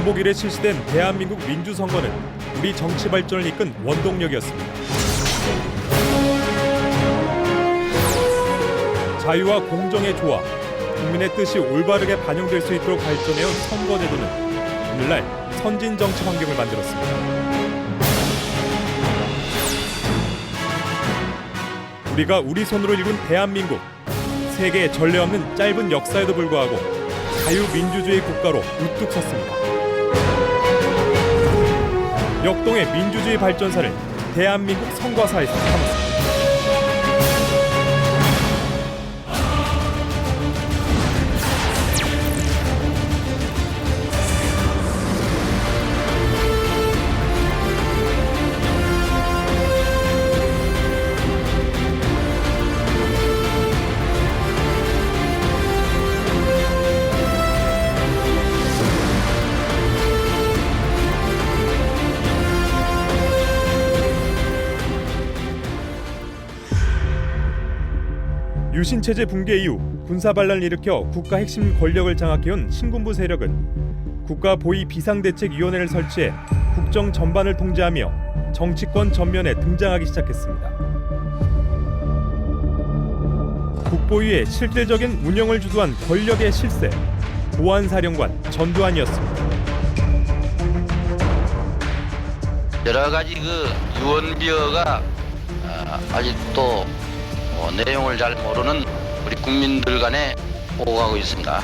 광복 이래 실시된 대한민국 민주선거는 우리 정치 발전을 이끈 원동력이었습니다. 자유와 공정의 조화, 국민의 뜻이 올바르게 반영될 수 있도록 발전해온 선거제도는 오늘날 선진 정치 환경을 만들었습니다. 우리가 우리 손으로 이룬 대한민국, 세계의 전례 없는 짧은 역사에도 불구하고 자유민주주의 국가로 우뚝 섰습니다. 역동의 민주주의 발전사를 대한민국 선거사에서 삼았습니다. 유신체제 붕괴 이후 군사반란을 일으켜 국가 핵심 권력을 장악해온 신군부 세력은 국가보위 비상대책위원회를 설치해 국정 전반을 통제하며 정치권 전면에 등장하기 시작했습니다. 국보위의 실질적인 운영을 주도한 권력의 실세, 보안사령관 전두환이었습니다. 여러 가지 유언비어가 아직도 내용을 잘 모르는 우리 국민들 간에 오가고 있습니다.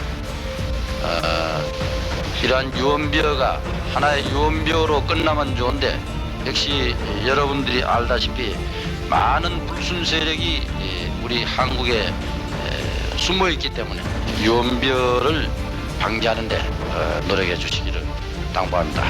이러한 유언비어가 하나의 유언비어로 끝나면 좋은데 역시 여러분들이 알다시피 많은 불순 세력이 우리 한국에 숨어 있기 때문에 유언비어를 방지하는 데 노력해 주시기를 당부합니다.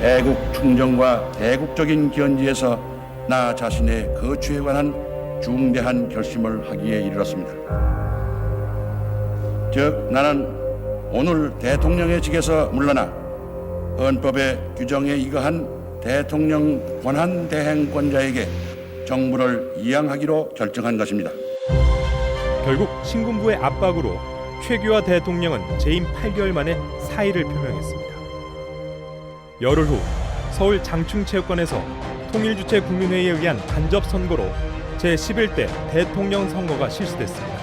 애국 충정과 대국적인 기원지에서 나 자신의 거취에 관한 중대한 결심을 하기에 이르렀습니다. 즉 나는 오늘 대통령의 직에서 물러나 헌법의 규정에 이거한 대통령 권한 대행권자에게 정부를 이양하기로 결정한 것입니다. 결국 신군부의 압박으로 최규하 대통령은 재임 8개월 만에 사의를 표명했습니다. 열흘 후 서울 장충체육관에서 통일주체 국민회의에 의한 간접선거로 제11대 대통령 선거가 실시됐습니다.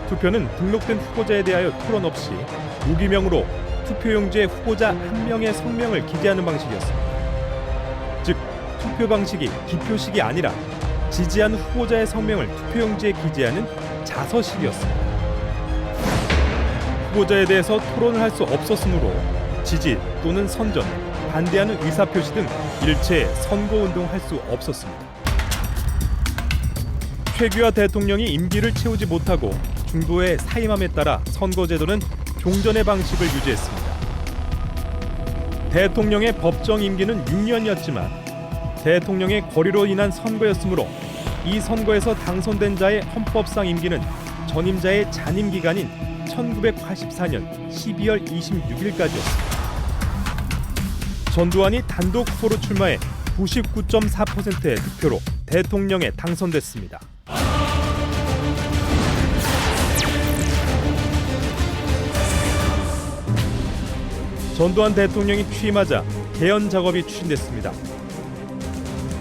투표는 등록된 후보자에 대하여 토론 없이 무기명으로 투표용지에 후보자 한 명의 성명을 기재하는 방식이었습니다. 즉, 투표 방식이 기표식이 아니라 지지한 후보자의 성명을 투표용지에 기재하는 자서식이었습니다. 후보자에 대해서 토론을 할 수 없었으므로 지지 또는 선전, 반대하는 의사표시 등 일체의 선거운동할 수 없었습니다. 최규하 대통령이 임기를 채우지 못하고 중도에 사임함에 따라 선거제도는 종전의 방식을 유지했습니다. 대통령의 법정 임기는 6년이었지만 대통령의 거리로 인한 선거였으므로 이 선거에서 당선된 자의 헌법상 임기는 전임자의 잔임 기간인 1984년 12월 26일까지였습니다. 전두환이 단독 후보로 출마해 99.4%의 득표로 대통령에 당선됐습니다. 전두환 대통령이 취임하자 개헌 작업이 추진됐습니다.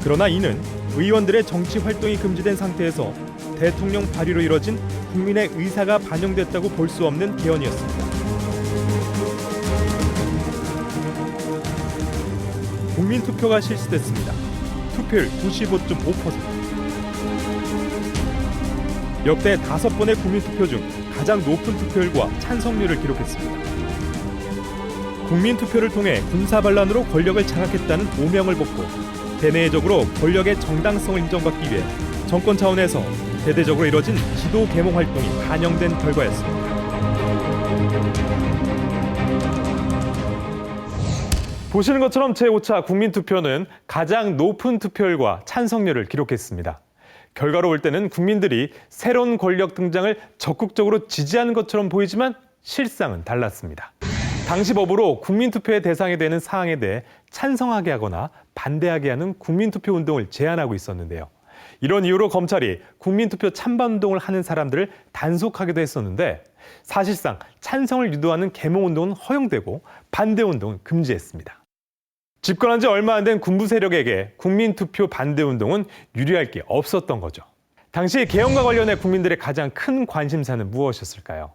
그러나 이는 의원들의 정치 활동이 금지된 상태에서 대통령 발의로 이뤄진 국민의 의사가 반영됐다고 볼 수 없는 개헌이었습니다. 국민투표가 실시됐습니다. 투표율 95.5%. 역대 5번의 국민투표 중 가장 높은 투표율과 찬성률을 기록했습니다. 국민투표를 통해 군사반란으로 권력을 장악했다는 오명을 벗고 대내적으로 권력의 정당성을 인정받기 위해 정권 차원에서 대대적으로 이뤄진 지도 계몽 활동이 반영된 결과였습니다. 보시는 것처럼 제5차 국민투표는 가장 높은 투표율과 찬성률을 기록했습니다. 결과로 볼 때는 국민들이 새로운 권력 등장을 적극적으로 지지하는 것처럼 보이지만 실상은 달랐습니다. 당시 법으로 국민투표의 대상이 되는 사항에 대해 찬성하게 하거나 반대하게 하는 국민투표 운동을 제한하고 있었는데요. 이런 이유로 검찰이 국민투표 찬반운동을 하는 사람들을 단속하기도 했었는데 사실상 찬성을 유도하는 계몽운동은 허용되고 반대운동은 금지했습니다. 집권한 지 얼마 안 된 군부 세력에게 국민투표 반대운동은 유리할 게 없었던 거죠. 당시 개헌과 관련해 국민들의 가장 큰 관심사는 무엇이었을까요?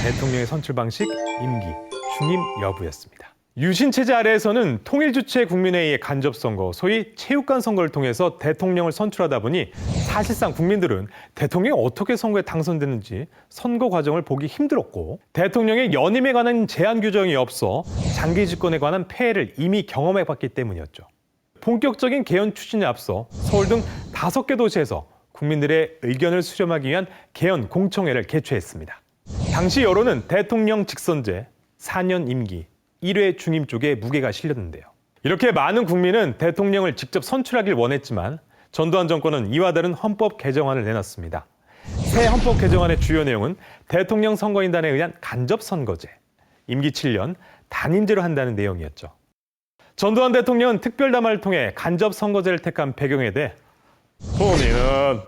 대통령의 선출 방식, 임기, 중임 여부였습니다. 유신체제 아래에서는 통일주체 국민회의의 간접선거, 소위 체육관 선거를 통해서 대통령을 선출하다 보니 사실상 국민들은 대통령이 어떻게 선거에 당선되는지 선거 과정을 보기 힘들었고 대통령의 연임에 관한 제한 규정이 없어 장기 집권에 관한 폐해를 이미 경험해봤기 때문이었죠. 본격적인 개헌 추진에 앞서 서울 등 5개 도시에서 국민들의 의견을 수렴하기 위한 개헌 공청회를 개최했습니다. 당시 여론은 대통령 직선제, 4년 임기, 1회 중임 쪽에 무게가 실렸는데요. 이렇게 많은 국민은 대통령을 직접 선출하길 원했지만 전두환 정권은 이와 다른 헌법 개정안을 내놨습니다. 새 헌법 개정안의 주요 내용은 대통령 선거인단에 의한 간접 선거제, 임기 7년, 단임제로 한다는 내용이었죠. 전두환 대통령은 특별담화를 통해 간접 선거제를 택한 배경에 대해 본인은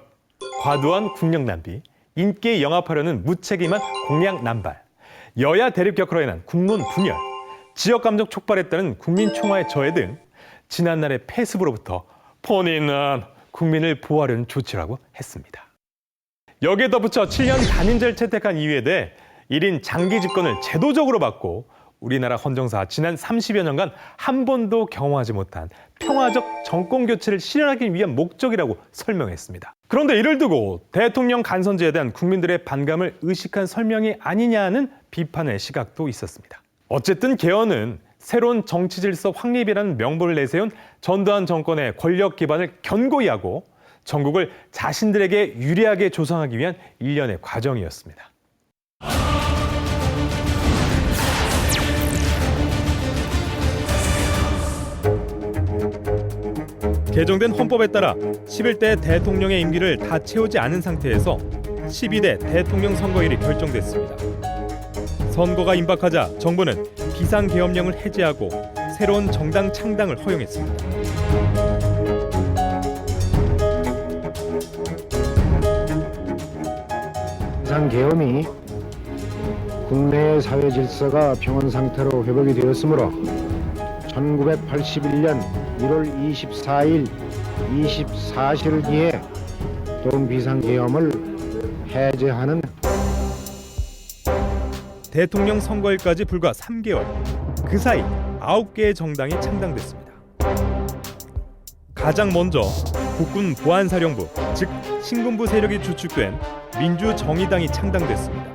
과도한 국력 낭비, 인기에 영합하려는 무책임한 공약 남발, 여야 대립 격화로 인한 국론 분열, 지역 감정 촉발했다는 국민 총화의 저해 등 지난날의 패습으로부터 본인은 국민을 보호하려는 조치라고 했습니다. 여기에 덧붙여 7년 단임제를 채택한 이유에 대해 1인 장기 집권을 제도적으로 받고 우리나라 헌정사 지난 30여 년간 한 번도 경험하지 못한 평화적 정권 교체를 실현하기 위한 목적이라고 설명했습니다. 그런데 이를 두고 대통령 간선제에 대한 국민들의 반감을 의식한 설명이 아니냐는 비판의 시각도 있었습니다. 어쨌든 개헌은 새로운 정치 질서 확립이라는 명분을 내세운 전두환 정권의 권력 기반을 견고히 하고 전국을 자신들에게 유리하게 조성하기 위한 일련의 과정이었습니다. 개정된 헌법에 따라 11대 대통령의 임기를 다 채우지 않은 상태에서 12대 대통령 선거일이 결정됐습니다. 선거가 임박하자 정부는 비상계엄령을 해제하고 새로운 정당 창당을 허용했습니다. 비상계엄이 국내 사회 질서가 평온 상태로 회복이 되었으므로 1981년 1월 24일 24시를 기해 동 비상계엄을 해제하는 대통령 선거일까지 불과 3개월, 그 사이 9개의 정당이 창당됐습니다. 가장 먼저 국군 보안사령부, 즉 신군부 세력이 주축된 민주정의당이 창당됐습니다.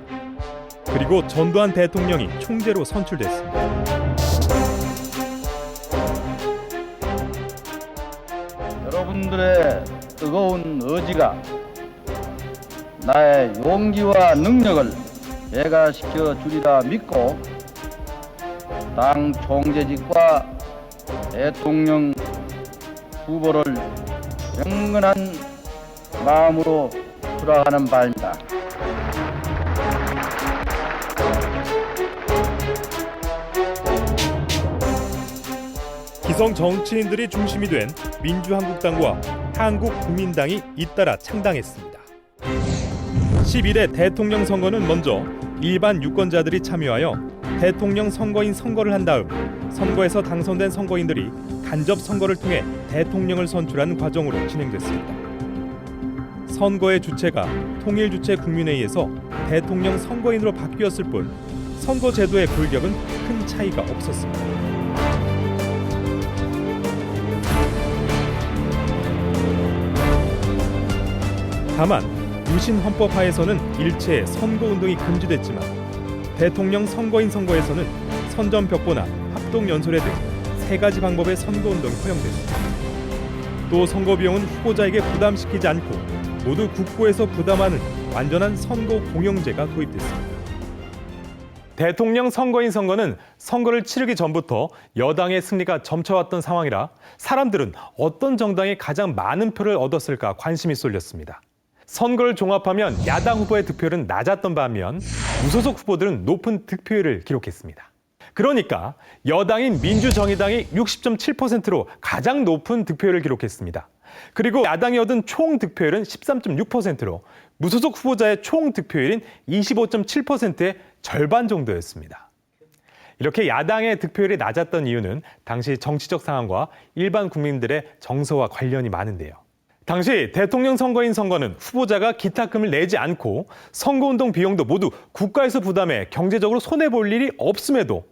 그리고 전두환 대통령이 총재로 선출됐습니다. 여러분들의 뜨거운 의지가 나의 용기와 능력을 배가시켜 주리라 믿고 당 총재직과 대통령 후보를 영원한 마음으로 수락하는 바입니다. 기성 정치인들이 중심이 된 민주한국당과 한국국민당이 잇따라 창당했습니다. 12대 대통령 선거는 먼저 일반 유권자들이 참여하여 대통령 선거인 선거를 한 다음 선거에서 당선된 선거인들이 간접 선거를 통해 대통령을 선출하는 과정으로 진행됐습니다. 선거의 주체가 통일주체 국민회의에서 대통령 선거인으로 바뀌었을 뿐 선거 제도의 골격은 큰 차이가 없었습니다. 다만 유신 헌법 하에서는 일체의 선거운동이 금지됐지만 대통령 선거인 선거에서는 선전벽보나 합동연설회 등 3가지 방법의 선거운동이 허용됐습니다. 또 선거 비용은 후보자에게 부담시키지 않고 모두 국고에서 부담하는 완전한 선거 공영제가 도입됐습니다. 대통령 선거인 선거는 선거를 치르기 전부터 여당의 승리가 점쳐왔던 상황이라 사람들은 어떤 정당이 가장 많은 표를 얻었을까 관심이 쏠렸습니다. 선거를 종합하면 야당 후보의 득표율은 낮았던 반면 무소속 후보들은 높은 득표율을 기록했습니다. 그러니까 여당인 민주정의당이 60.7%로 가장 높은 득표율을 기록했습니다. 그리고 야당이 얻은 총 득표율은 13.6%로 무소속 후보자의 총 득표율인 25.7%의 절반 정도였습니다. 이렇게 야당의 득표율이 낮았던 이유는 당시 정치적 상황과 일반 국민들의 정서와 관련이 많은데요. 당시 대통령 선거인 선거는 후보자가 기탁금을 내지 않고 선거운동 비용도 모두 국가에서 부담해 경제적으로 손해볼 일이 없음에도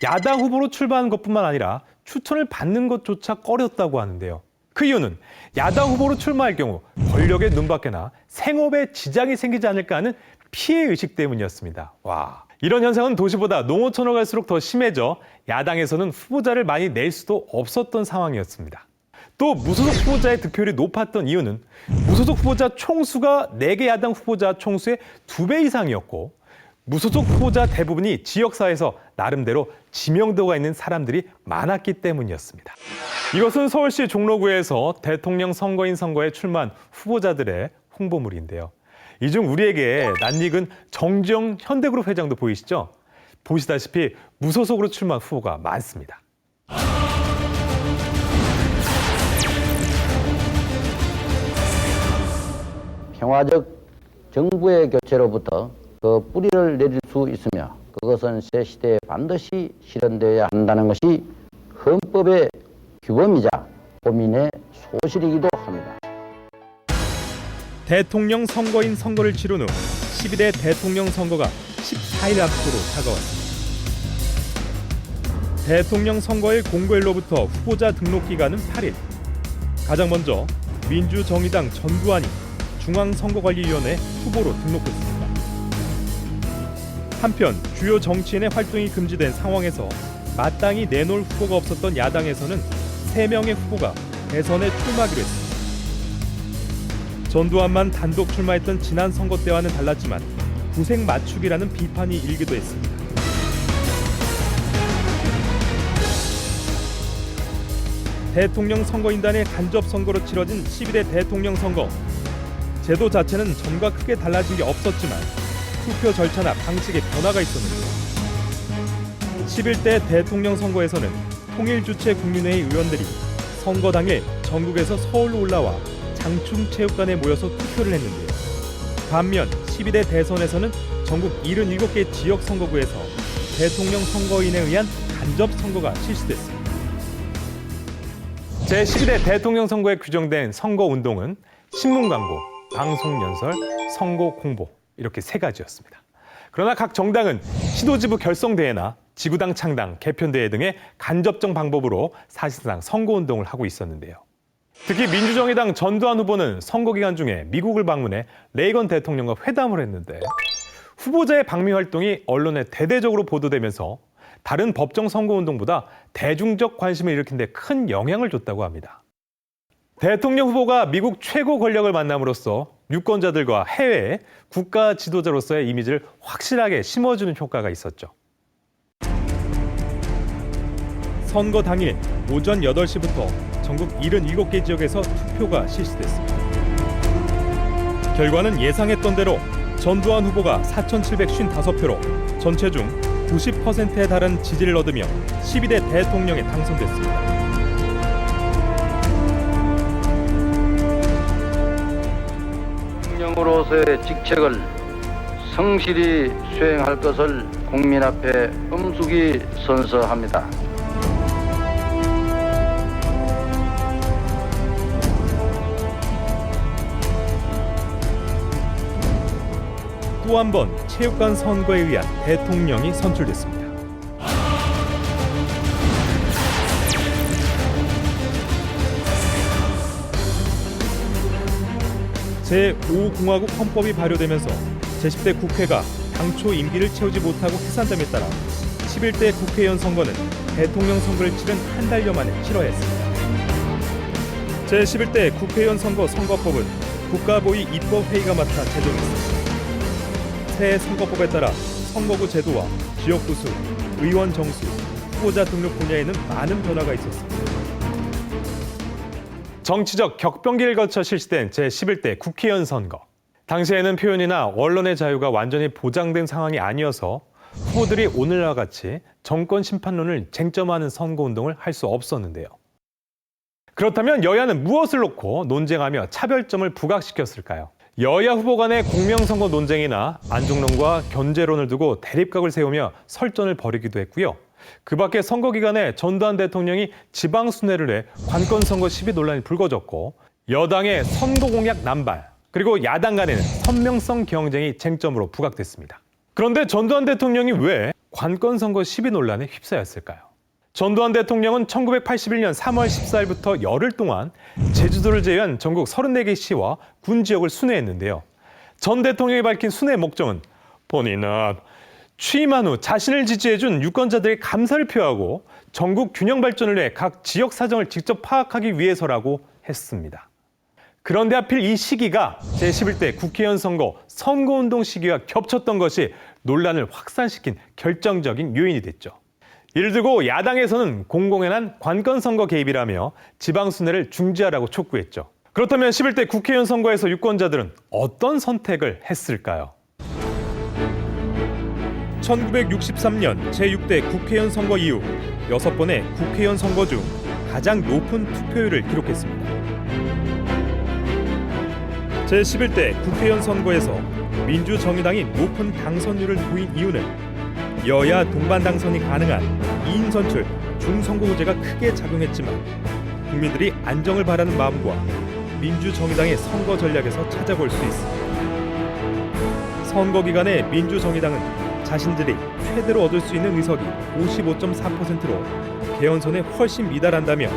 야당 후보로 출마하는 것뿐만 아니라 추천을 받는 것조차 꺼렸다고 하는데요. 그 이유는 야당 후보로 출마할 경우 권력의 눈밖에나 생업에 지장이 생기지 않을까 하는 피해의식 때문이었습니다. 와, 이런 현상은 도시보다 농어촌으로 갈수록 더 심해져 야당에서는 후보자를 많이 낼 수도 없었던 상황이었습니다. 또 무소속 후보자의 득표율이 높았던 이유는 무소속 후보자 총수가 4개 야당 후보자 총수의 2배 이상이었고 무소속 후보자 대부분이 지역사회에서 나름대로 지명도가 있는 사람들이 많았기 때문이었습니다. 이것은 서울시 종로구에서 대통령 선거인 선거에 출마한 후보자들의 홍보물인데요. 이 중 우리에게 낯익은 정지영 현대그룹 회장도 보이시죠? 보시다시피 무소속으로 출마한 후보가 많습니다. 평화적 정부의 교체로부터 그 뿌리를 내릴 수 있으며 그것은 새 시대에 반드시 실현되어야 한다는 것이 헌법의 규범이자 고민의 소실이기도 합니다. 대통령 선거인 선거를 치른 후 12대 대통령 선거가 14일 앞으로 다가왔습니다. 대통령 선거일 공고일로부터 후보자 등록 기간은 8일. 가장 먼저 민주정의당 전두환이 중앙선거관리위원회 후보로 등록했습니다. 한편 주요 정치인의 활동이 금지된 상황에서 마땅히 내놓을 후보가 없었던 야당에서는 3명의 후보가 대선에 출마하기로 했습니다. 전두환만 단독 출마했던 지난 선거 때와는 달랐지만 구색 맞추기라는 비판이 일기도 했습니다. 대통령 선거인단의 간접 선거로 치러진 12대 대통령 선거. 제도 자체는 전과 크게 달라진 게 없었지만 투표 절차나 방식에 변화가 있었는데요. 11대 대통령 선거에서는 통일주체 국민회의 의원들이 선거 당일 전국에서 서울로 올라와 장충체육관에 모여서 투표를 했는데요. 반면 12대 대선에서는 전국 77개 지역 선거구에서 대통령 선거인에 의한 간접 선거가 실시됐습니다. 제12대 대통령 선거에 규정된 선거 운동은 신문 광고, 방송 연설, 선거 공보 이렇게 3가지였습니다. 그러나 각 정당은 시도지부 결성대회나 지구당 창당, 개편대회 등의 간접적 방법으로 사실상 선거운동을 하고 있었는데요. 특히 민주정의당 전두환 후보는 선거 기간 중에 미국을 방문해 레이건 대통령과 회담을 했는데 후보자의 방미 활동이 언론에 대대적으로 보도되면서 다른 법정 선거운동보다 대중적 관심을 일으킨 데 큰 영향을 줬다고 합니다. 대통령 후보가 미국 최고 권력을 만남으로써 유권자들과 해외 국가 지도자로서의 이미지를 확실하게 심어주는 효과가 있었죠. 선거 당일 오전 8시부터 전국 77개 지역에서 투표가 실시됐습니다. 결과는 예상했던 대로 전두환 후보가 4,755표로 전체 중 90%에 달한 지지를 얻으며 12대 대통령에 당선됐습니다. 대통령으로서의 직책을 성실히 수행할 것을 국민 앞에 엄숙히 선서합니다. 또 한 번 체육관 선거에 의한 대통령이 선출됐습니다. 제5공화국 헌법이 발효되면서 제10대 국회가 당초 임기를 채우지 못하고 해산됨에 따라 11대 국회의원 선거는 대통령 선거를 치른 한 달여 만에 치러했습니다. 제11대 국회의원 선거 선거법은 국가보위 입법회의가 맡아 제정했습니다. 새 선거법에 따라 선거구 제도와 지역구 수, 의원 정수, 후보자 등록 분야에는 많은 변화가 있었습니다. 정치적 격변기를 거쳐 실시된 제11대 국회의원 선거. 당시에는 표현이나 언론의 자유가 완전히 보장된 상황이 아니어서 후보들이 오늘과 같이 정권 심판론을 쟁점화하는 선거운동을 할 수 없었는데요. 그렇다면 여야는 무엇을 놓고 논쟁하며 차별점을 부각시켰을까요? 여야 후보 간의 공명선거 논쟁이나 안정론과 견제론을 두고 대립각을 세우며 설전을 벌이기도 했고요. 그 밖에 선거 기간에 전두환 대통령이 지방순회를 해 관건선거 시비 논란이 불거졌고 여당의 선거 공약 남발, 그리고 야당 간에는 선명성 경쟁이 쟁점으로 부각됐습니다. 그런데 전두환 대통령이 왜 관건선거 시비 논란에 휩싸였을까요? 전두환 대통령은 1981년 3월 14일부터 열흘 동안 제주도를 제외한 전국 34개 시와 군 지역을 순회했는데요. 전 대통령이 밝힌 순회 목적은 본인은 취임한 후 자신을 지지해준 유권자들의 감사를 표하고 전국 균형 발전을 위해 각 지역 사정을 직접 파악하기 위해서라고 했습니다. 그런데 하필 이 시기가 제11대 국회의원 선거 선거운동 시기와 겹쳤던 것이 논란을 확산시킨 결정적인 요인이 됐죠. 이를 두고 야당에서는 공공연한 관건선거 개입이라며 지방순회를 중지하라고 촉구했죠. 그렇다면 11대 국회의원 선거에서 유권자들은 어떤 선택을 했을까요? 1963년 제6대 국회의원 선거 이후 6번의 국회의원 선거 중 가장 높은 투표율을 기록했습니다. 제11대 국회의원 선거에서 민주정의당이 높은 당선율을 보인 이유는 여야 동반 당선이 가능한 2인 선출 중선거구제가 크게 작용했지만 국민들이 안정을 바라는 마음과 민주정의당의 선거 전략에서 찾아볼 수 있습니다. 선거 기간에 민주정의당은 자신들이 최대로 얻을 수 있는 의석이 55.4%로 개헌선에 훨씬 미달한다며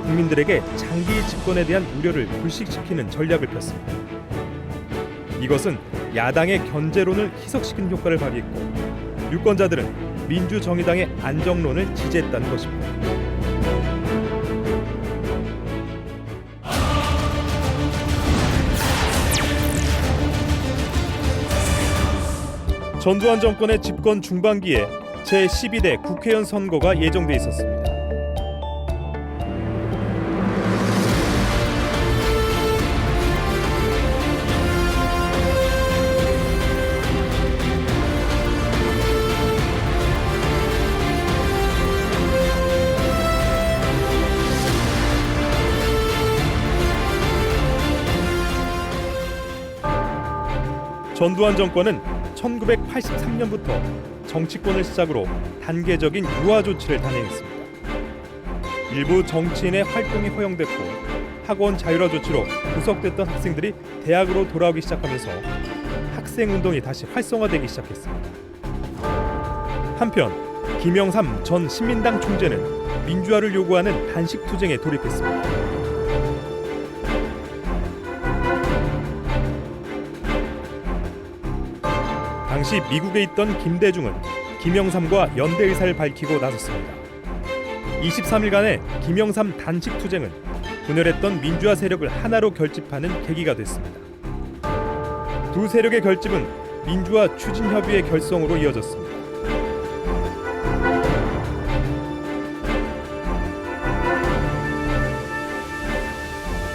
국민들에게 장기 집권에 대한 우려를 불식시키는 전략을 폈습니다. 이것은 야당의 견제론을 희석시키는 효과를 발휘했고 유권자들은 민주정의당의 안정론을 지지했다는 것입니다. 전두환 정권의 집권 중반기에 제12대 국회의원 선거가 예정돼 있었습니다. 전두환 정권은 1983년부터 정치권을 시작으로 단계적인 유화 조치를 단행했습니다. 일부 정치인의 활동이 허용됐고 학원 자율화 조치로 구속됐던 학생들이 대학으로 돌아오기 시작하면서 학생운동이 다시 활성화되기 시작했습니다. 한편 김영삼 전 신민당 총재는 민주화를 요구하는 단식투쟁에 돌입했습니다. 당시 미국에 있던 김대중은 김영삼과 연대 의사를 밝히고 나섰습니다. 23일간의 김영삼 단식 투쟁은 분열했던 민주화 세력을 하나로 결집하는 계기가 됐습니다. 두 세력의 결집은 민주화 추진협의회 결성으로 이어졌습니다.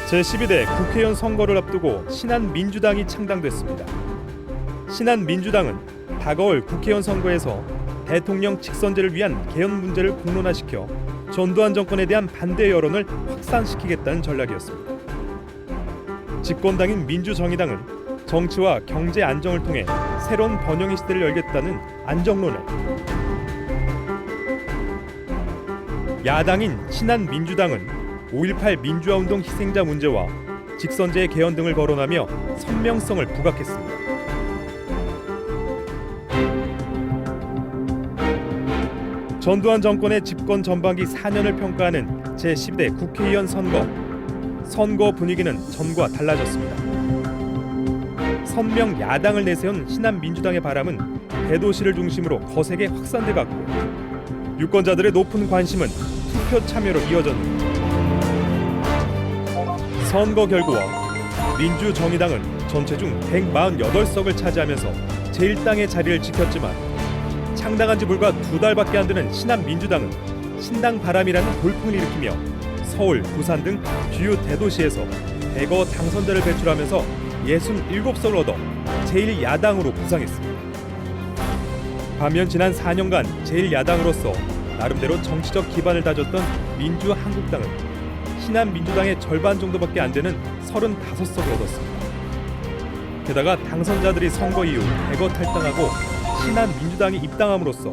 제12대 국회의원 선거를 앞두고 신한민주당이 창당됐습니다. 신한민주당은 다가올 국회의원 선거에서 대통령 직선제를 위한 개헌 문제를 공론화시켜 전두환 정권에 대한 반대 여론을 확산시키겠다는 전략이었습니다. 집권당인 민주정의당은 정치와 경제 안정을 통해 새로운 번영의 시대를 열겠다는 안정론에, 야당인 신한민주당은 5.18 민주화운동 희생자 문제와 직선제 개헌 등을 거론하며 선명성을 부각했습니다. 전두환 정권의 집권 전반기 4년을 평가하는 제10대 국회의원 선거 분위기는 전과 달라졌습니다. 선명 야당을 내세운 신한민주당의 바람은 대도시를 중심으로 거세게 확산돼 갔고 유권자들의 높은 관심은 투표 참여로 이어졌는데 선거 결과와 민주정의당은 전체 중 148석을 차지하면서 제1당의 자리를 지켰지만 창당한 지 불과 2달밖에 안 되는 신한민주당은 신당 바람이라는 돌풍을 일으키며 서울, 부산 등 주요 대도시에서 대거 당선자를 배출하면서 67석을 얻어 제1야당으로 부상했습니다. 반면 지난 4년간 제1야당으로서 나름대로 정치적 기반을 다졌던 민주한국당은 신한민주당의 절반 정도밖에 안 되는 35석을 얻었습니다. 게다가 당선자들이 선거 이후 대거 탈당하고 신한민주당이 입당함으로써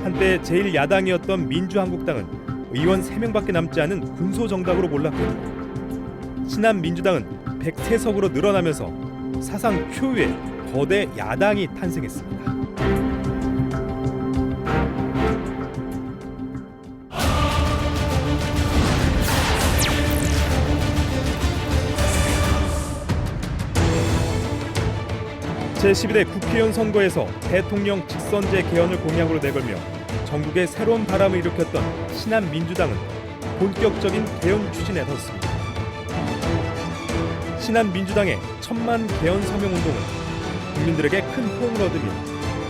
한때 제1야당이었던 민주한국당은 의원 3명밖에 남지 않은 군소정당으로 몰락했고 신한민주당은 103석으로 늘어나면서 사상 초유의 거대 야당이 탄생했습니다. 제12대 국회의원 선거에서 대통령 직선제 개헌을 공약으로 내걸며 전국에 새로운 바람을 일으켰던 신한민주당은 본격적인 개헌 추진에 섰습니다. 신한민주당의 1000만 개헌 서명 운동은 국민들에게 큰 호응을 얻으며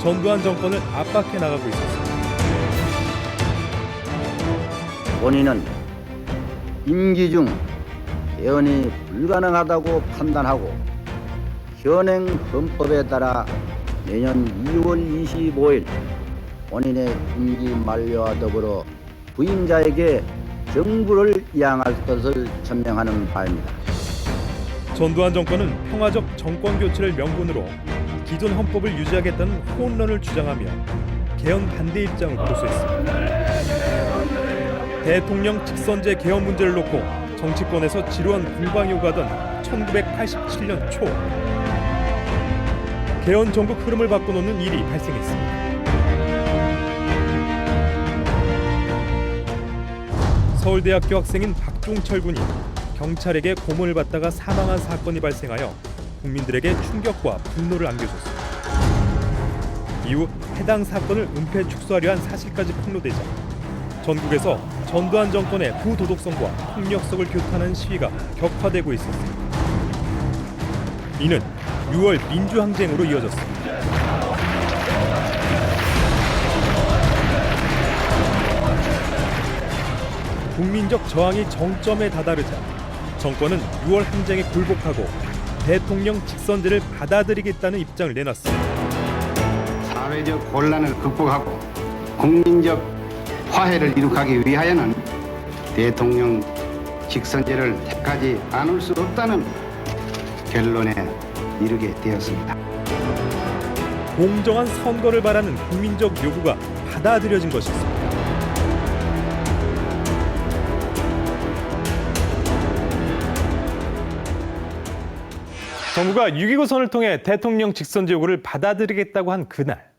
전두환 정권을 압박해 나가고 있었습니다. 본인은 임기 중 개헌이 불가능하다고 판단하고 현행 헌법에 따라 내년 2월 25일 본인의 임기 만료와 더불어 부임자에게 정부를 이양할 것을 천명하는 바입니다. 전두환 정권은 평화적 정권 교체를 명분으로 기존 헌법을 유지하겠다는 호언론을 주장하며 개헌 반대 입장을 고수했습니다. 대통령 직선제 개헌 문제를 놓고 정치권에서 지루한 공방이 오가던 1987년 초 개헌 전국 흐름을 바꿔놓는 일이 발생했습니다. 서울대학교 학생인 박종철 군이 경찰에게 고문을 받다가 사망한 사건이 발생하여 국민들에게 충격과 분노를 안겨줬습니다. 이후 해당 사건을 은폐 축소하려 한 사실까지 폭로되자 전국에서 전두환 정권의 부도덕성과 폭력성을 규탄하는 시위가 격화되고 있었습니다. 이는 6월 민주항쟁으로 이어졌습니다. 국민적 저항이 정점에 다다르자 정권은 6월 항쟁에 굴복하고 대통령 직선제를 받아들이겠다는 입장을 내놨습니다. 사회적 혼란을 극복하고 국민적 화해를 이룩하기 위하여는 대통령 직선제를 택하지 않을 수 없다는 결론에 이르게 되었습니다. 공정한 선거를 바라는 국민적 요구가 받아들여진 것이었습니다. 정부가 6.29 선을 통해 대통령 직선제 요구를 받아들이겠다고 한 그날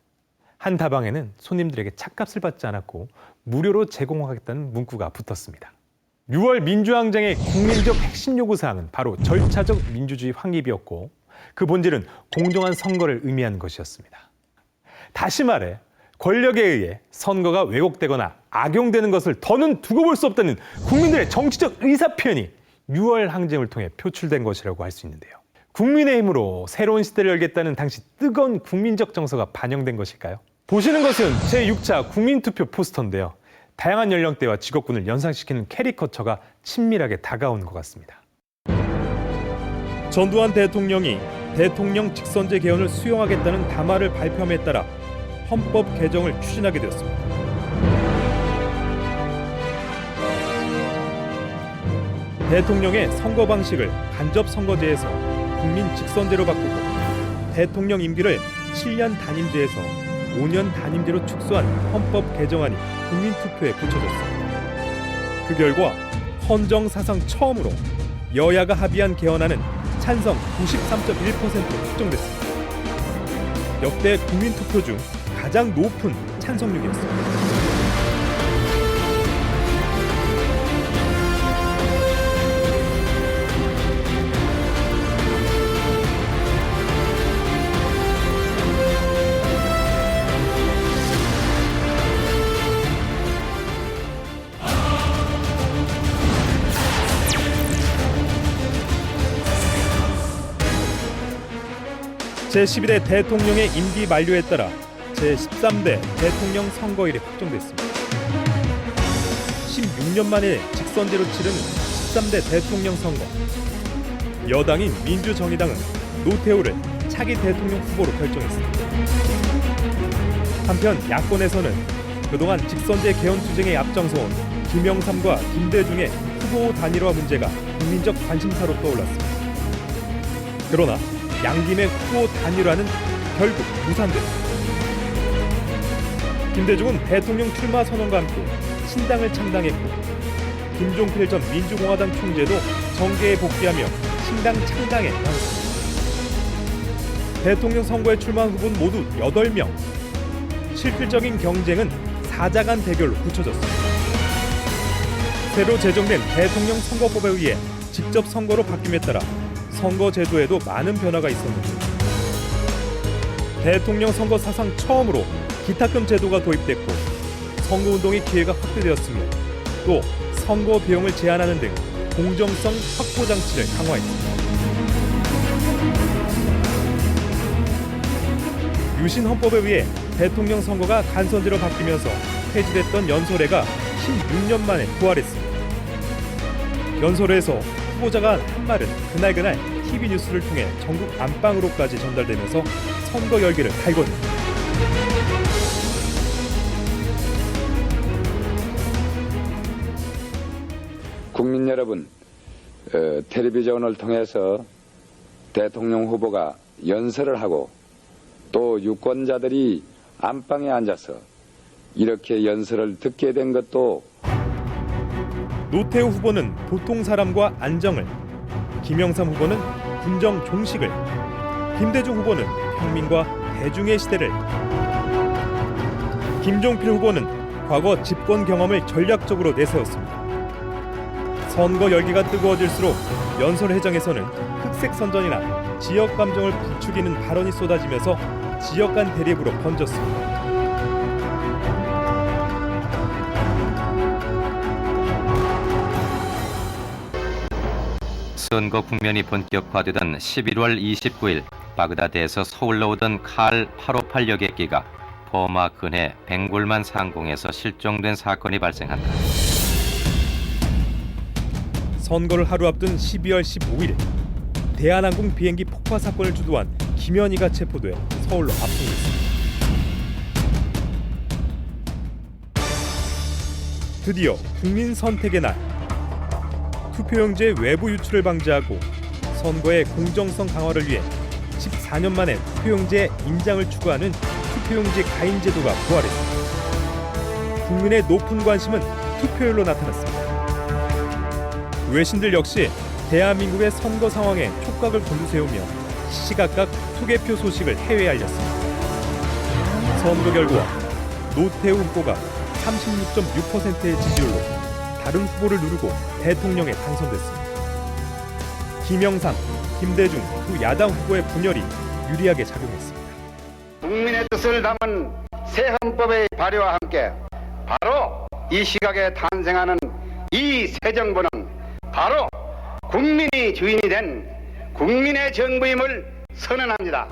한 다방에는 손님들에게 찻값을 받지 않았고 무료로 제공하겠다는 문구가 붙었습니다. 6월 민주항쟁의 국민적 핵심 요구사항은 바로 절차적 민주주의 확립이었고 그 본질은 공정한 선거를 의미하는 것이었습니다. 다시 말해 권력에 의해 선거가 왜곡되거나 악용되는 것을 더는 두고 볼 수 없다는 국민들의 정치적 의사표현이 6월 항쟁을 통해 표출된 것이라고 할 수 있는데요. 국민의힘으로 새로운 시대를 열겠다는 당시 뜨거운 국민적 정서가 반영된 것일까요? 보시는 것은 제6차 국민투표 포스터인데요. 다양한 연령대와 직업군을 연상시키는 캐리커처가 친밀하게 다가오는 것 같습니다. 전두환 대통령이 대통령 직선제 개헌을 수용하겠다는 담화를 발표함에 따라 헌법 개정을 추진하게 되었습니다. 대통령의 선거 방식을 간접 선거제에서 국민 직선제로 바꾸고 대통령 임기를 7년 단임제에서 5년 단임제로 축소한 헌법 개정안이 국민투표에 붙여졌습니다. 그 결과 헌정 사상 처음으로 여야가 합의한 개헌안은 찬성 93.1%로 확정됐습니다. 역대 국민투표 중 가장 높은 찬성률이었습니다. 제12대 대통령의 임기 만료에 따라 제13대 대통령 선거일이 확정됐습니다. 16년 만에 직선제로 치르는 13대 대통령 선거. 여당인 민주정의당은 노태우를 차기 대통령 후보로 결정했습니다. 한편 야권에서는 그동안 직선제 개헌 투쟁에 앞장서온 김영삼과 김대중의 후보 단일화 문제가 국민적 관심사로 떠올랐습니다. 그러나 양김의 후보 단일화는 결국 무산됐습니다. 김대중은 대통령 출마 선언과 함께 신당을 창당했고 김종필 전 민주공화당 총재도 정계에 복귀하며 신당 창당에 나섰습니다. 대통령 선거에 출마한 후보는 모두 8명. 실질적인 경쟁은 사자간 대결로 굳혀졌습니다. 새로 제정된 대통령 선거법에 의해 직접 선거로 바뀜에 따라 선거 제도에도 많은 변화가 있었는데 대통령 선거 사상 처음으로 기탁금 제도가 도입됐고 선거운동의 기회가 확대되었으며 또 선거 비용을 제한하는 등 공정성 확보 장치를 강화했습니다. 유신 헌법에 의해 대통령 선거가 간선제로 바뀌면서 폐지됐던 연설회가 16년 만에 부활했습니다. 연설회에서 후보자가 한 말은 그날 TV 뉴스를 통해 전국 안방으로까지 전달되면서 선거 열기를 갈궜습니다. 국민 여러분, 텔레비전을 통해서 대통령 후보가 연설을 하고 또 유권자들이 안방에 앉아서 이렇게 연설을 듣게 된 것도 노태우 후보는 보통 사람과 안정을, 김영삼 후보는 군정 종식을, 김대중 후보는 평민과 대중의 시대를, 김종필 후보는 과거 집권 경험을 전략적으로 내세웠습니다. 선거 열기가 뜨거워질수록 연설 회장에서는 흑색 선전이나 지역 감정을 부추기는 발언이 쏟아지면서 지역 간 대립으로 번졌습니다. 선거 국면이 본격화되던 11월 29일 바그다드에서 서울로 오던 칼 858 여객기가 버마 근해 벵골만 상공에서 실종된 사건이 발생한다. 선거를 하루 앞둔 12월 15일 대한항공 비행기 폭파 사건을 주도한 김현희가 체포돼 서울로 압송됐습니다. 드디어 국민 선택의 날. 투표용지의 외부 유출을 방지하고 선거의 공정성 강화를 위해 14년 만에 투표용지의 인장을 추구하는 투표용지 가인 제도가 부활했습니다. 국민의 높은 관심은 투표율로 나타났습니다. 외신들 역시 대한민국의 선거 상황에 촉각을 곤두세우며 시시각각 투개표 소식을 해외에 알렸습니다. 선거 결과 노태우 후보가 36.6%의 지지율로 다른 후보를 누르고 대통령에 당선됐습니다. 김영삼, 김대중 두 야당 후보의 분열이 유리하게 작용했습니다. 국민의 뜻을 담은 새 헌법의 발의와 함께 바로 이 시각에 탄생하는 이 새 정부는 바로 국민이 주인이 된 국민의 정부임을 선언합니다.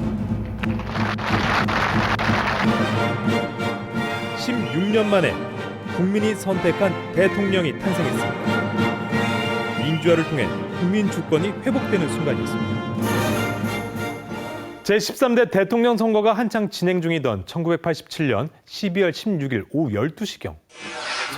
16년 만에 국민이 선택한 대통령이 탄생했습니다. 민주화를 통해 국민 주권이 회복되는 순간이었습니다. 제13대 대통령 선거가 한창 진행 중이던 1987년 12월 16일 오후 12시경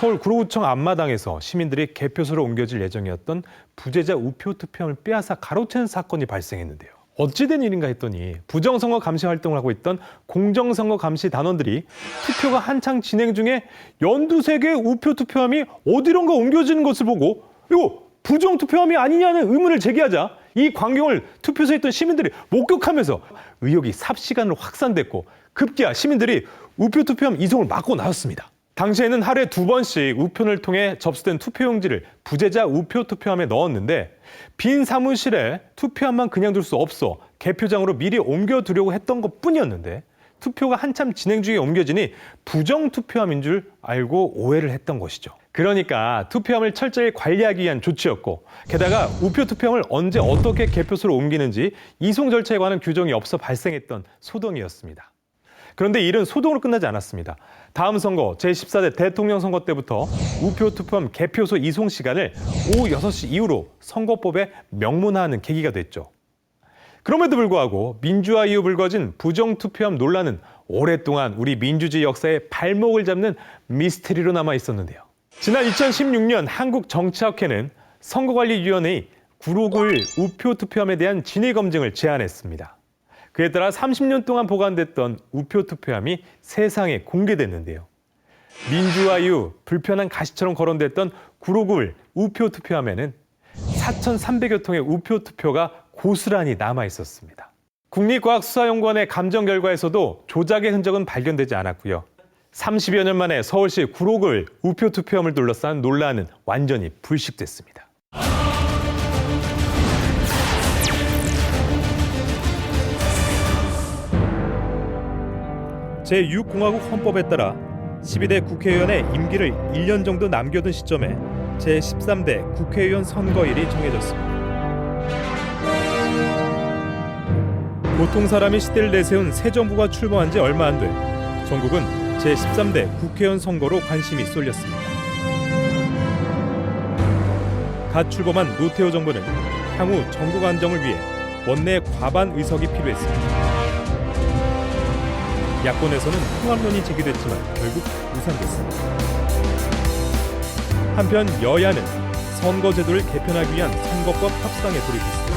서울 구로구청 앞마당에서 시민들이 개표소로 옮겨질 예정이었던 부재자 우표 투표함을 빼앗아 가로채는 사건이 발생했는데요. 어찌된 일인가 했더니 부정선거 감시 활동을 하고 있던 공정선거 감시 단원들이 투표가 한창 진행 중에 12개의 우표 투표함이 어디론가 옮겨지는 것을 보고 이거 부정투표함이 아니냐는 의문을 제기하자 이 광경을 투표소에 있던 시민들이 목격하면서 의혹이 삽시간으로 확산됐고 급기야 시민들이 우표 투표함 이송을 막고 나섰습니다. 당시에는 하루에 2번씩 우편을 통해 접수된 투표용지를 부재자 우표 투표함에 넣었는데 빈 사무실에 투표함만 그냥 둘 수 없어 개표장으로 미리 옮겨두려고 했던 것뿐이었는데 투표가 한참 진행 중에 옮겨지니 부정투표함인 줄 알고 오해를 했던 것이죠. 그러니까 투표함을 철저히 관리하기 위한 조치였고 게다가 우표 투표함을 언제 어떻게 개표소로 옮기는지 이송 절차에 관한 규정이 없어 발생했던 소동이었습니다. 그런데 일은 소동으로 끝나지 않았습니다. 다음 선거 제14대 대통령 선거 때부터 우표 투표함 개표소 이송 시간을 오후 6시 이후로 선거법에 명문화하는 계기가 됐죠. 그럼에도 불구하고 민주화 이후 불거진 부정투표함 논란은 오랫동안 우리 민주주의 역사의 발목을 잡는 미스테리로 남아 있었는데요. 지난 2016년 한국정치학회는 선거관리위원회의 9.5일 우표 투표함에 대한 진위 검증을 제안했습니다. 그에 따라 30년 동안 보관됐던 우표 투표함이 세상에 공개됐는데요. 민주화 이후 불편한 가시처럼 거론됐던 9.5일 우표 투표함에는 4,300여 통의 우표 투표가 고스란히 남아 있었습니다. 국립과학수사연구원의 감정 결과에서도 조작의 흔적은 발견되지 않았고요. 30여 년 만에 서울시 9.5일 우표 투표함을 둘러싼 논란은 완전히 불식됐습니다. 제6공화국 헌법에 따라 12대 국회의원의 임기를 1년 정도 남겨둔 시점에 제13대 국회의원 선거일이 정해졌습니다. 보통 사람이 시대를 내세운 새 정부가 출범한 지 얼마 안 돼 전국은 제13대 국회의원 선거로 관심이 쏠렸습니다. 갓 출범한 노태우 정부는 향후 전국 안정을 위해 원내 과반 의석이 필요했습니다. 야권에서는 통합론이 제기됐지만 결국 무산됐습니다. 한편 여야는 선거제도를 개편하기 위한 선거법 협상에 돌입했습니다.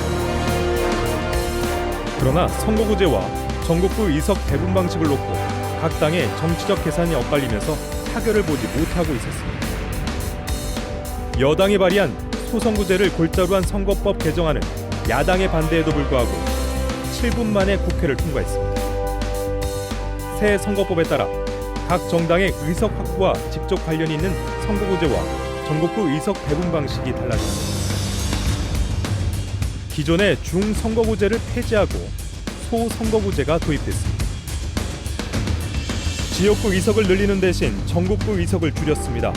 그러나 선거구제와 전국구 의석 배분 방식을 놓고 각 당의 정치적 계산이 엇갈리면서 타결을 보지 못하고 있었습니다. 여당이 발의한 소선구제를 골자로 한 선거법 개정안은 야당의 반대에도 불구하고 7분 만에 국회를 통과했습니다. 새 선거법에 따라 각 정당의 의석 확보와 직접 관련이 있는 선거구제와 전국구 의석 배분 방식이 달라집니다. 기존의 중선거구제를 폐지하고 소선거구제가 도입됐습니다. 지역구 의석을 늘리는 대신 전국구 의석을 줄였습니다.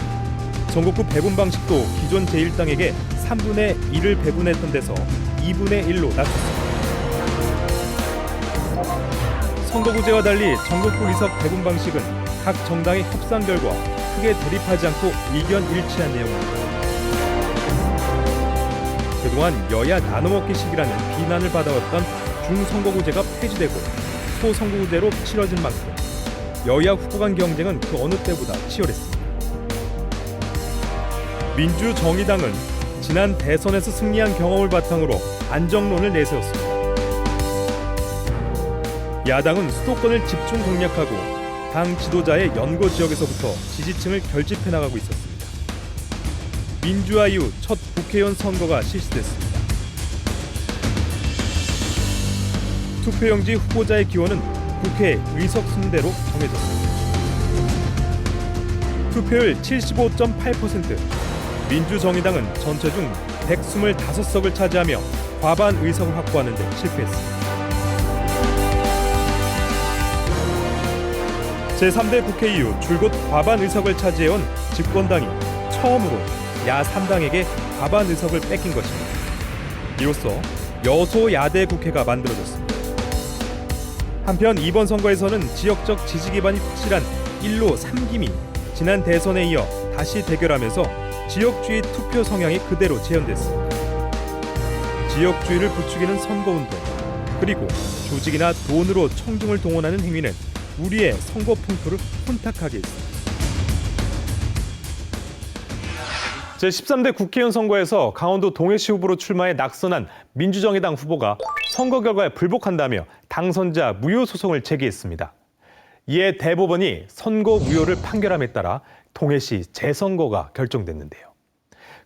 전국구 배분 방식도 기존 제1당에게 3분의 1을 배분했던 데서 2분의 1로 낮췄습니다. 선거구제와 달리 전국구 의석 배분 방식은 각 정당의 협상 결과 크게 대립하지 않고 의견 일치한 내용입니다. 그동안 여야 나눠먹기 식이라는 비난을 받아왔던 중선거구제가 폐지되고 소선거구제로 치러진 만큼 여야 후보 간 경쟁은 그 어느 때보다 치열했습니다. 민주정의당은 지난 대선에서 승리한 경험을 바탕으로 안정론을 내세웠습니다. 야당은 수도권을 집중 공략하고 당 지도자의 연고 지역에서부터 지지층을 결집해 나가고 있었습니다. 민주화 이후 첫 국회의원 선거가 실시됐습니다. 투표용지 후보자의 기호는 국회 의석 순대로 정해졌습니다. 투표율 75.8%, 민주정의당은 전체 중 125석을 차지하며 과반 의석을 확보하는 데 실패했습니다. 제3대 국회 이후 줄곧 과반 의석을 차지해온 집권당이 처음으로 야3당에게 과반 의석을 뺏긴 것입니다. 이로써 여소야대 국회가 만들어졌습니다. 한편 이번 선거에서는 지역적 지지 기반이 확실한 1로 3김이 지난 대선에 이어 다시 대결하면서 지역주의 투표 성향이 그대로 재현됐습니다. 지역주의를 부추기는 선거운동, 그리고 조직이나 돈으로 청중을 동원하는 행위는 우리의 선거 풍토를 혼탁하게 했습니다. 제13대 국회의원 선거에서 강원도 동해시 후보로 출마해 낙선한 민주정의당 후보가 선거 결과에 불복한다며 당선자 무효 소송을 제기했습니다. 이에 대법원이 선거 무효를 판결함에 따라 동해시 재선거가 결정됐는데요.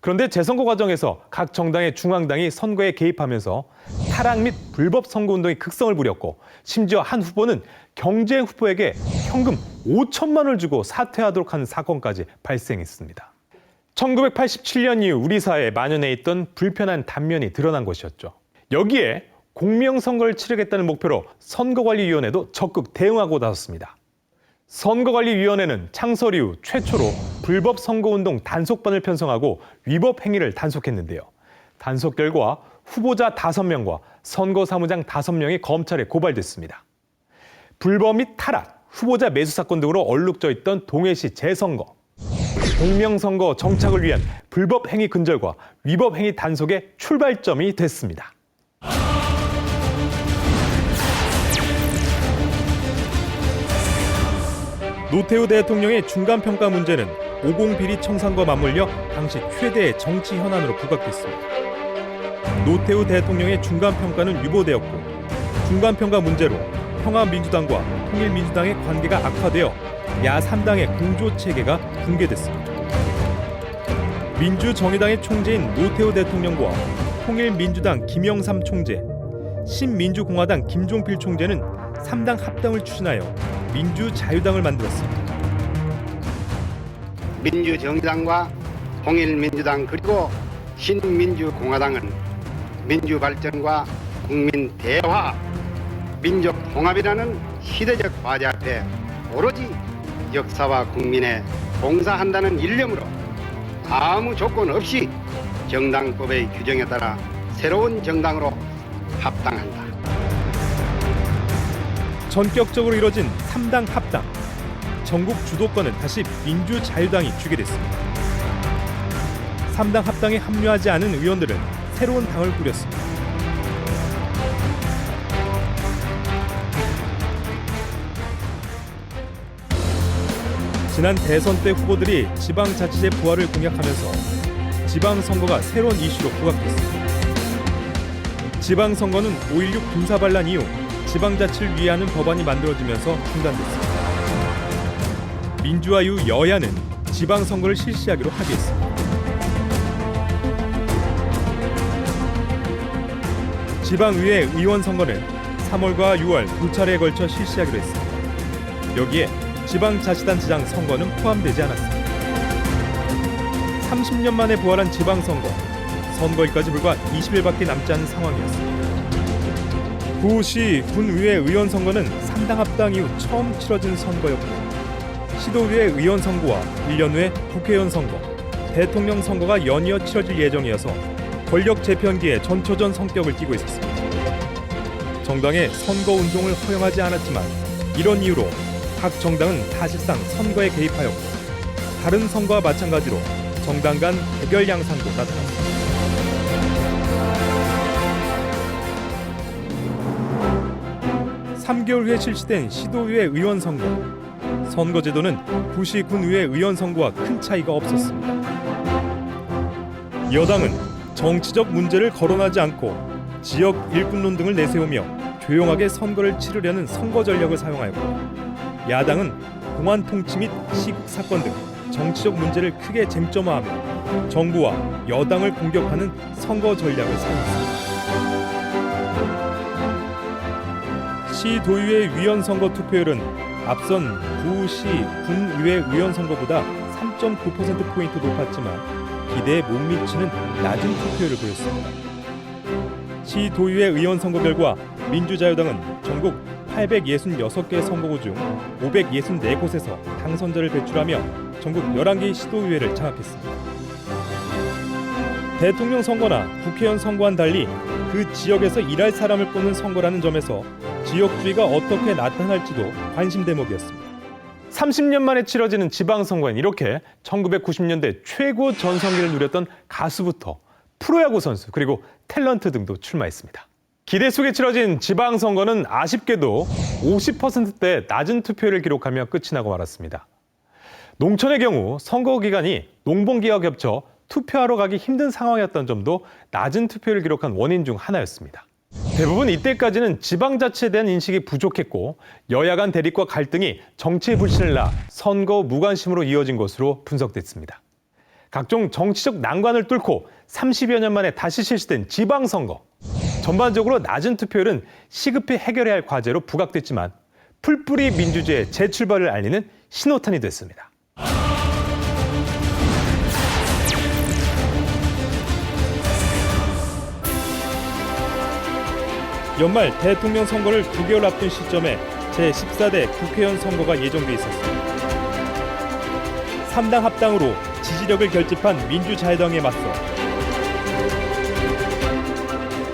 그런데 재선거 과정에서 각 정당의 중앙당이 선거에 개입하면서 타락 및 불법 선거운동이 극성을 부렸고, 심지어 한 후보는 경제 후보에게 현금 5천만 원을 주고 사퇴하도록 하는 사건까지 발생했습니다. 1987년 이후 우리 사회에 만연해 있던 불편한 단면이 드러난 것이었죠. 여기에 공명 선거를 치르겠다는 목표로 선거관리위원회도 적극 대응하고 나섰습니다. 선거관리위원회는 창설 이후 최초로 불법 선거운동 단속반을 편성하고 위법 행위를 단속했는데요. 단속 결과 후보자 5명과 선거사무장 5명이 검찰에 고발됐습니다. 불법 및 타락, 후보자 매수 사건 등으로 얼룩져 있던 동해시 재선거. 공명선거 정착을 위한 불법 행위 근절과 위법 행위 단속의 출발점이 됐습니다. 노태우 대통령의 중간평가 문제는 50 비리 청산과 맞물려 당시 최대의 정치 현안으로 부각됐습니다. 노태우 대통령의 중간평가는 유보되었고 중간평가 문제로 평화민주당과 통일민주당의 관계가 악화되어 야3당의 공조체계가 붕괴됐습니다. 민주정의당의 총재인 노태우 대통령과 통일민주당 김영삼 총재, 신민주공화당 김종필 총재는 3당 합당을 추진하여 민주자유당을 만들었습니다. 민주정의당과 통일민주당 그리고 신민주공화당은 민주발전과 국민대화, 민족통합이라는 시대적 과제 앞에 오로지 역사와 국민에 봉사한다는 일념으로 아무 조건 없이 정당법의 규정에 따라 새로운 정당으로 합당한다. 전격적으로 이뤄진 3당 합당. 전국 주도권은 다시 민주자유당이 쥐게 됐습니다. 3당 합당에 합류하지 않은 의원들은 새로운 당을 꾸렸습니다. 지난 대선 때 후보들이 지방자치제 부활을 공약하면서 지방선거가 새로운 이슈로 부각됐습니다. 지방선거는 5.16 군사반란 이후 지방자치를 위하는 법안이 만들어지면서 중단됐습니다. 민주화 이후 여야는 지방선거를 실시하기로 합의했습니다. 지방의회 의원 선거는 3월과 6월 두 차례에 걸쳐 실시하기로 했습니다. 여기에 지방자치단체장 선거는 포함되지 않았습니다. 30년 만에 부활한 지방선거, 선거일까지 불과 20일밖에 남지 않은 상황이었습니다. 구시 군의회 의원 선거는 3당 합당 이후 처음 치러진 선거였고 시도의회 의원 선거와 1년 후에 국회의원 선거, 대통령 선거가 연이어 치러질 예정이어서 권력 재편기의 전초전 성격을 띠고 있었습니다. 정당의 선거운동을 허용하지 않았지만 이런 이유로 각 정당은 사실상 선거에 개입하였고 다른 선거와 마찬가지로 정당 간 대결 양상도 나타났습니다. (3개월) 후에 실시된 시도의회 의원 선거. 선거제도는 구시 군의회 의원 선거와 큰 차이가 없었습니다. 여당은 정치적 문제를 거론하지 않고 지역 일꾼론 등을 내세우며 조용하게 선거를 치르려는 선거 전략을 사용하였고 야당은 공안 통치 및 시국 사건 등 정치적 문제를 크게 쟁점화하며 정부와 여당을 공격하는 선거 전략을 사용했습니다. 시도의회 위원 선거 투표율은 앞선 구시 군의회 의원 선거보다 3.9%포인트 높았지만 기대에 못 미치는 낮은 투표율을 보였습니다. 시도의회 의원 선거 결과 민주자유당은 전국 866개 선거구 중 564곳에서 당선자를 배출하며 전국 11개의 시도의회를 장악했습니다. 대통령 선거나 국회의원 선거와는 달리 그 지역에서 일할 사람을 뽑는 선거라는 점에서 지역주의가 어떻게 나타날지도 관심 대목이었습니다. 30년 만에 치러지는 지방선거엔 이렇게 1990년대 최고 전성기를 누렸던 가수부터 프로야구 선수 그리고 탤런트 등도 출마했습니다. 기대 속에 치러진 지방선거는 아쉽게도 50%대 낮은 투표율을 기록하며 끝이 나고 말았습니다. 농촌의 경우 선거 기간이 농번기와 겹쳐 투표하러 가기 힘든 상황이었던 점도 낮은 투표율을 기록한 원인 중 하나였습니다. 대부분 이때까지는 지방자치에 대한 인식이 부족했고 여야 간 대립과 갈등이 정치의 불신을 낳아 선거 무관심으로 이어진 것으로 분석됐습니다. 각종 정치적 난관을 뚫고 30여 년 만에 다시 실시된 지방선거. 전반적으로 낮은 투표율은 시급히 해결해야 할 과제로 부각됐지만 풀뿌리 민주주의의 재출발을 알리는 신호탄이 됐습니다. 연말 대통령 선거를 9개월 앞둔 시점에 제14대 국회의원 선거가 예정돼 있었습니다. 3당 합당으로 지지력을 결집한 민주자유당에 맞서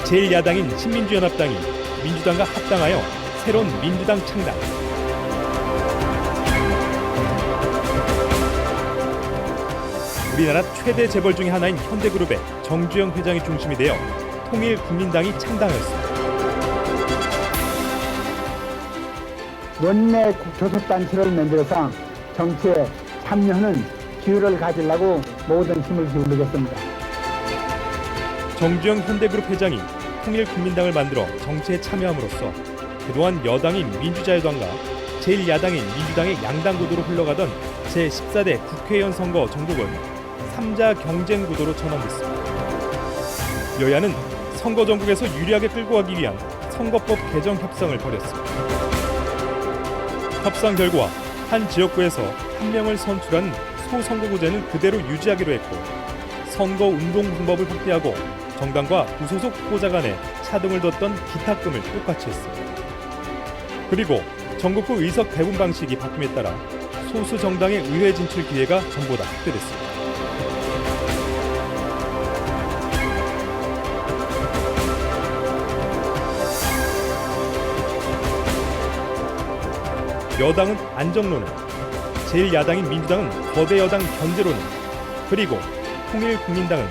제1야당인 신민주연합당이 민주당과 합당하여 새로운 민주당 창당. 우리나라 최대 재벌 중의 하나인 현대그룹의 정주영 회장이 중심이 되어 통일국민당이 창당하였습니다. 원내 교섭단체를 만들어서 정치에 참여하는 기회를 가지려고 모든 힘을 기울이겠습니다. 정주영 현대그룹 회장이 통일국민당을 만들어 정치에 참여함으로써 그동안 여당인 민주자유당과 제1야당인 민주당의 양당 구도로 흘러가던 제14대 국회의원 선거 전국은 3자 경쟁 구도로 전환됐습니다. 여야는 선거 전국에서 유리하게 끌고 가기 위한 선거법 개정 협상을 벌였습니다. 협상 결과 한 지역구에서 한 명을 선출한 소선거구제는 그대로 유지하기로 했고, 선거 운동 방법을 확대하고 정당과 무소속 후보자 간에 차등을 뒀던 기탁금을 똑같이 했습니다. 그리고 전국구 의석 배분 방식이 바뀜에 따라 소수 정당의 의회 진출 기회가 전보다 확대됐습니다. 여당은 안정론을, 제1야당인 민주당은 거대 여당 견제론을, 그리고 통일국민당은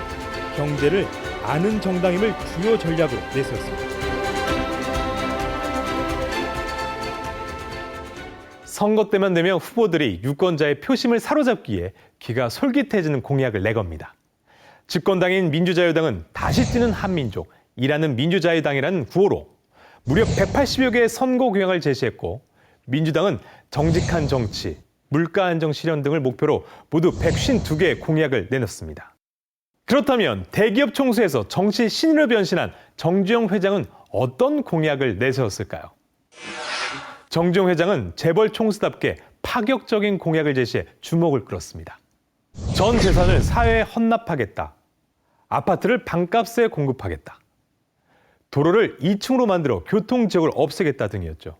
경제를 아는 정당임을 주요 전략으로 내세웠습니다. 선거 때만 되면 후보들이 유권자의 표심을 사로잡기에 귀가 솔깃해지는 공약을 내겁니다. 집권당인 민주자유당은 다시 뛰는 한민족, 일하는 민주자유당이라는 구호로 무려 180여 개의 선거 공약을 제시했고, 민주당은 정직한 정치, 물가 안정 실현 등을 목표로 모두 152개의 공약을 내놨습니다. 그렇다면 대기업 총수에서 정치 신인으로 변신한 정주영 회장은 어떤 공약을 내세웠을까요? 정주영 회장은 재벌 총수답게 파격적인 공약을 제시해 주목을 끌었습니다. 전 재산을 사회에 헌납하겠다. 아파트를 반값에 공급하겠다. 도로를 2층으로 만들어 교통지역을 없애겠다 등이었죠.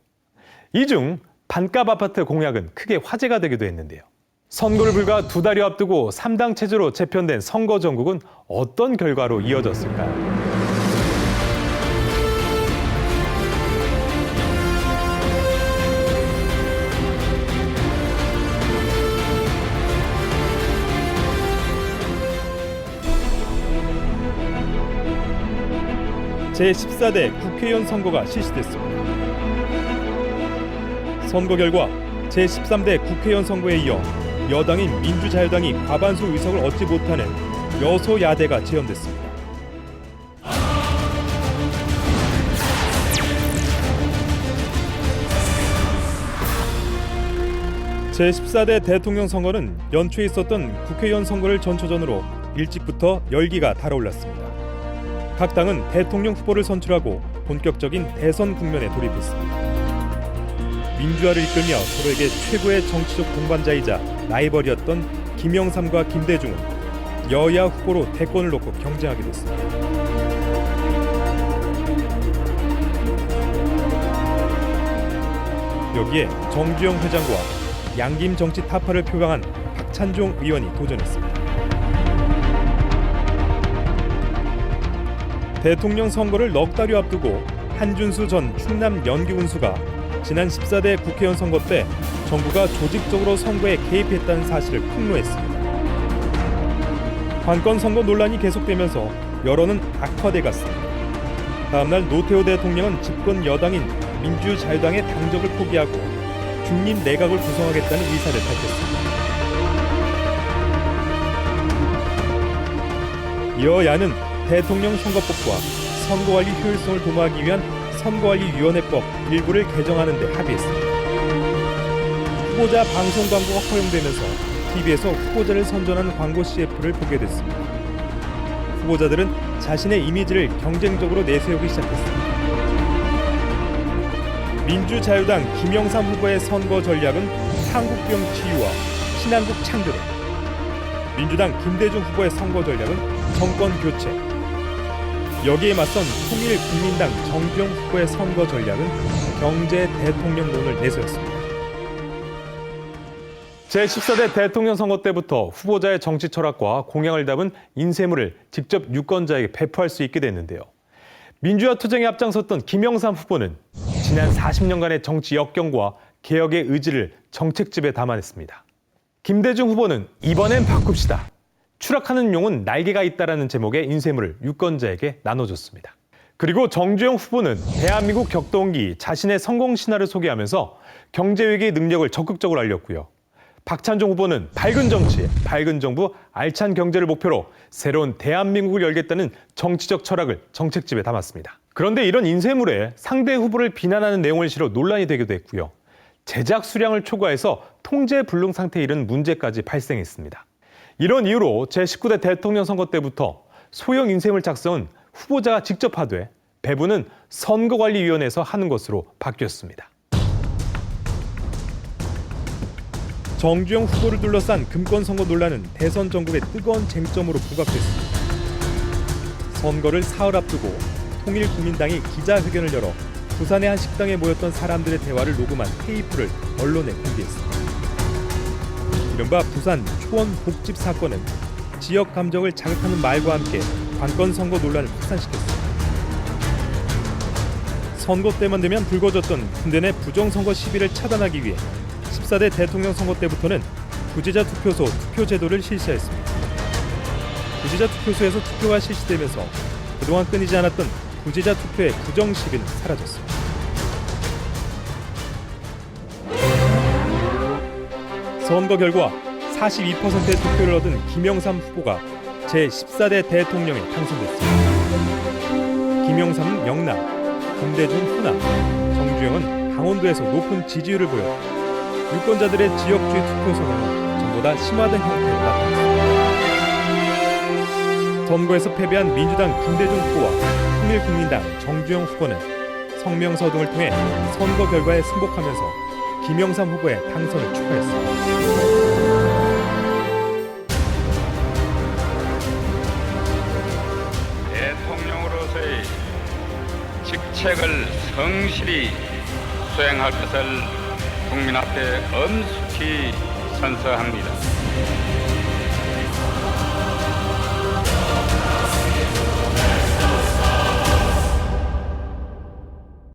이 중 반값 아파트 공약은 크게 화제가 되기도 했는데요. 선거를 불과 2달여 앞두고 3당 체제로 재편된 선거 전국은 어떤 결과로 이어졌을까요? 제14대 국회의원 선거가 실시됐습니다. 선거 결과 제13대 국회의원 선거에 이어 여당인 민주자유당이 과반수 의석을 얻지 못하는 여소야대가 재현됐습니다. 제14대 대통령 선거는 연초에 있었던 국회의원 선거를 전초전으로 일찍부터 열기가 달아올랐습니다. 각 당은 대통령 후보를 선출하고 본격적인 대선 국면에 돌입했습니다. 민주화를 이끌며 서로에게 최고의 정치적 동반자이자 라이벌이었던 김영삼과 김대중은 여야 후보로 대권을 놓고 경쟁하게 됐습니다. 여기에 정주영 회장과 양김 정치 타파를 표방한 박찬종 의원이 도전했습니다. 대통령 선거를 넉 달여 앞두고 한준수 전 충남 연기군수가 지난 14대 국회의원 선거 때 정부가 조직적으로 선거에 개입했다는 사실을 폭로했습니다. 관건 선거 논란이 계속되면서 여론은 악화돼 갔습니다. 다음날 노태우 대통령은 집권 여당인 민주자유당의 당적을 포기하고 중립 내각을 구성하겠다는 의사를 밝혔습니다. 여야는 대통령 선거법과 선거관리 효율성을 도모하기 위한 선거관리위원회법 일부를 개정하는 데 합의했습니다. 후보자 방송 광고가 허용되면서 TV에서 후보자를 선전하는 광고 CF를 보게 됐습니다. 후보자들은 자신의 이미지를 경쟁적으로 내세우기 시작했습니다. 민주자유당 김영삼 후보의 선거 전략은 한국병 치유와 신한국 창조론, 민주당 김대중 후보의 선거 전략은 정권 교체, 여기에 맞선 통일국민당 정주영 후보의 선거 전략은 경제 대통령론을 내세웠습니다. 제14대 대통령 선거 때부터 후보자의 정치 철학과 공약을 담은 인쇄물을 직접 유권자에게 배포할 수 있게 됐는데요. 민주화 투쟁에 앞장섰던 김영삼 후보는 지난 40년간의 정치 역경과 개혁의 의지를 정책집에 담아냈습니다. 김대중 후보는 이번엔 바꿉시다. 추락하는 용은 날개가 있다라는 제목의 인쇄물을 유권자에게 나눠줬습니다. 그리고 정주영 후보는 대한민국 격동기 자신의 성공 신화를 소개하면서 경제위기의 능력을 적극적으로 알렸고요. 박찬종 후보는 밝은 정치, 밝은 정부, 알찬 경제를 목표로 새로운 대한민국을 열겠다는 정치적 철학을 정책집에 담았습니다. 그런데 이런 인쇄물에 상대 후보를 비난하는 내용을 실어 논란이 되기도 했고요. 제작 수량을 초과해서 통제 불능 상태에 이른 문제까지 발생했습니다. 이런 이유로 제19대 대통령 선거 때부터 소형 인쇄물 작성은 후보자가 직접 하되 배분은 선거관리위원회에서 하는 것으로 바뀌었습니다. 정주영 후보를 둘러싼 금권 선거 논란은 대선 전국의 뜨거운 쟁점으로 부각됐습니다. 선거를 사흘 앞두고 통일국민당이 기자회견을 열어 부산의 한 식당에 모였던 사람들의 대화를 녹음한 테이프를 언론에 공개했습니다. 이른바 부산 초원 복집 사건은 지역 감정을 자극하는 말과 함께 관건 선거 논란을 확산시켰습니다. 선거 때만 되면 불거졌던 군대 내 부정선거 시비를 차단하기 위해 14대 대통령 선거 때부터는 부재자 투표소 투표 제도를 실시했습니다. 부재자 투표소에서 투표가 실시되면서 그동안 끊이지 않았던 부재자 투표의 부정 시비는 사라졌습니다. 선거 결과 42%의 투표를 얻은 김영삼 후보가 제14대 대통령에 당선됐습니다. 김영삼은 영남, 김대중 호남, 정주영은 강원도에서 높은 지지율을 보여 유권자들의 지역주의 투표 성향은 전보다 심화된 형태로 나타났습니다. 선거에서 패배한 민주당 김대중 후보와 통일국민당 정주영 후보는 성명서등을 통해 선거 결과에 승복하면서 김영삼 후보의 당선을 축하했습니다. 대통령으로서의 직책을 성실히 수행할 것을 국민 앞에 엄숙히 선서합니다.